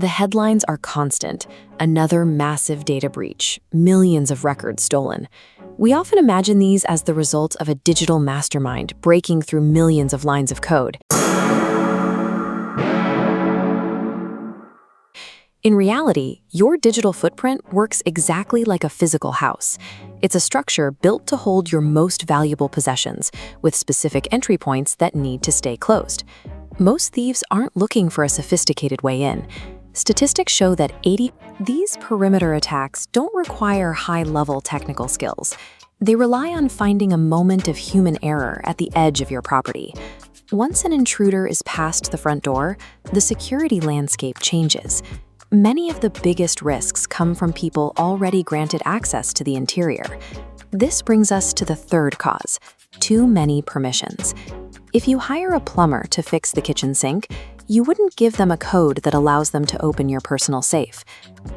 The headlines are constant. Another massive data breach, millions of records stolen. We often imagine these as the result of a digital mastermind breaking through millions of lines of code. In reality, your digital footprint works exactly like a physical house. It's a structure built to hold your most valuable possessions, with specific entry points that need to stay closed. Most thieves aren't looking for a sophisticated way in. Statistics show that these perimeter attacks don't require high-level technical skills. They rely on finding a moment of human error at the edge of your property. Once an intruder is past the front door, the security landscape changes. Many of the biggest risks come from people already granted access to the interior. This brings us to the third cause: too many permissions. If you hire a plumber to fix the kitchen sink, you wouldn't give them a code that allows them to open your personal safe.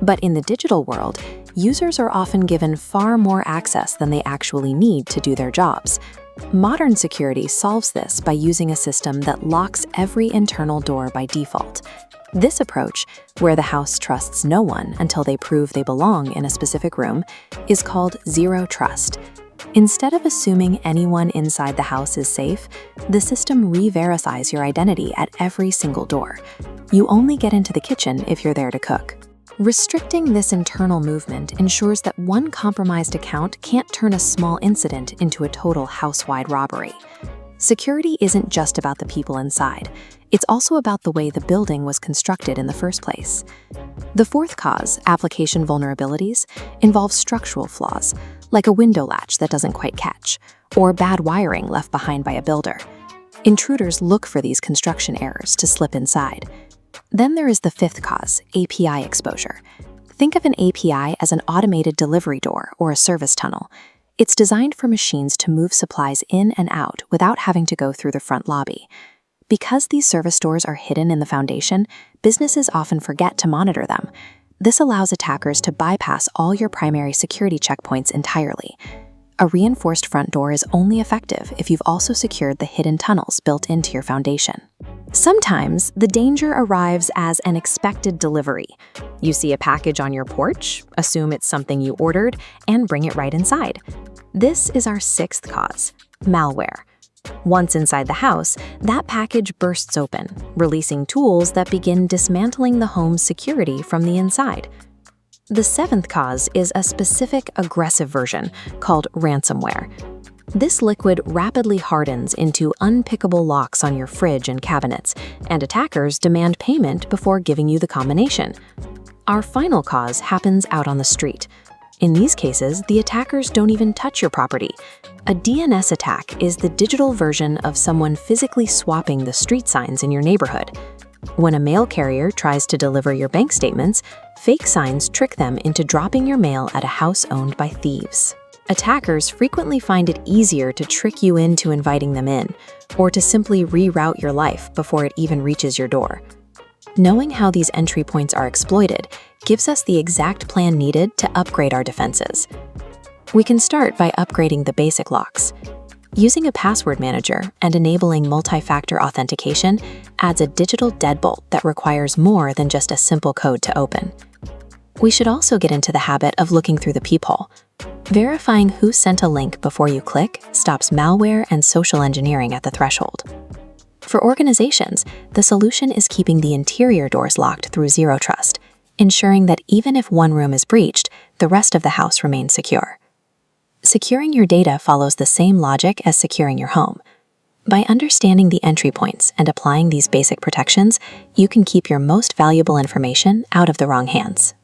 But in the digital world, users are often given far more access than they actually need to do their jobs. Modern security solves this by using a system that locks every internal door by default. This approach, where the house trusts no one until they prove they belong in a specific room, is called zero trust. Instead of assuming anyone inside the house is safe, the system re-verifies your identity at every single door. You only get into the kitchen if you're there to cook. Restricting this internal movement ensures that one compromised account can't turn a small incident into a total house-wide robbery. Security isn't just about the people inside. It's also about the way the building was constructed in the first place. The fourth cause, application vulnerabilities, involves structural flaws, like a window latch that doesn't quite catch, or bad wiring left behind by a builder. Intruders look for these construction errors to slip inside. Then there is the fifth cause, API exposure. Think of an API as an automated delivery door or a service tunnel. It's designed for machines to move supplies in and out without having to go through the front lobby. Because these service doors are hidden in the foundation, businesses often forget to monitor them. This allows attackers to bypass all your primary security checkpoints entirely. A reinforced front door is only effective if you've also secured the hidden tunnels built into your foundation. Sometimes, the danger arrives as an expected delivery. You see a package on your porch, assume it's something you ordered, and bring it right inside. This is our sixth cause, malware. Once inside the house, that package bursts open, releasing tools that begin dismantling the home's security from the inside. The seventh cause is a specific aggressive version called ransomware. This liquid rapidly hardens into unpickable locks on your fridge and cabinets, and attackers demand payment before giving you the combination. Our final cause happens out on the street. In these cases, the attackers don't even touch your property. A DNS attack is the digital version of someone physically swapping the street signs in your neighborhood. When a mail carrier tries to deliver your bank statements, fake signs trick them into dropping your mail at a house owned by thieves. Attackers frequently find it easier to trick you into inviting them in, or to simply reroute your life before it even reaches your door. Knowing how these entry points are exploited gives us the exact plan needed to upgrade our defenses. We can start by upgrading the basic locks. Using a password manager and enabling multi-factor authentication adds a digital deadbolt that requires more than just a simple code to open. We should also get into the habit of looking through the peephole. Verifying who sent a link before you click stops malware and social engineering at the threshold. For organizations, the solution is keeping the interior doors locked through zero trust, ensuring that even if one room is breached, the rest of the house remains secure. Securing your data follows the same logic as securing your home. By understanding the entry points and applying these basic protections, you can keep your most valuable information out of the wrong hands.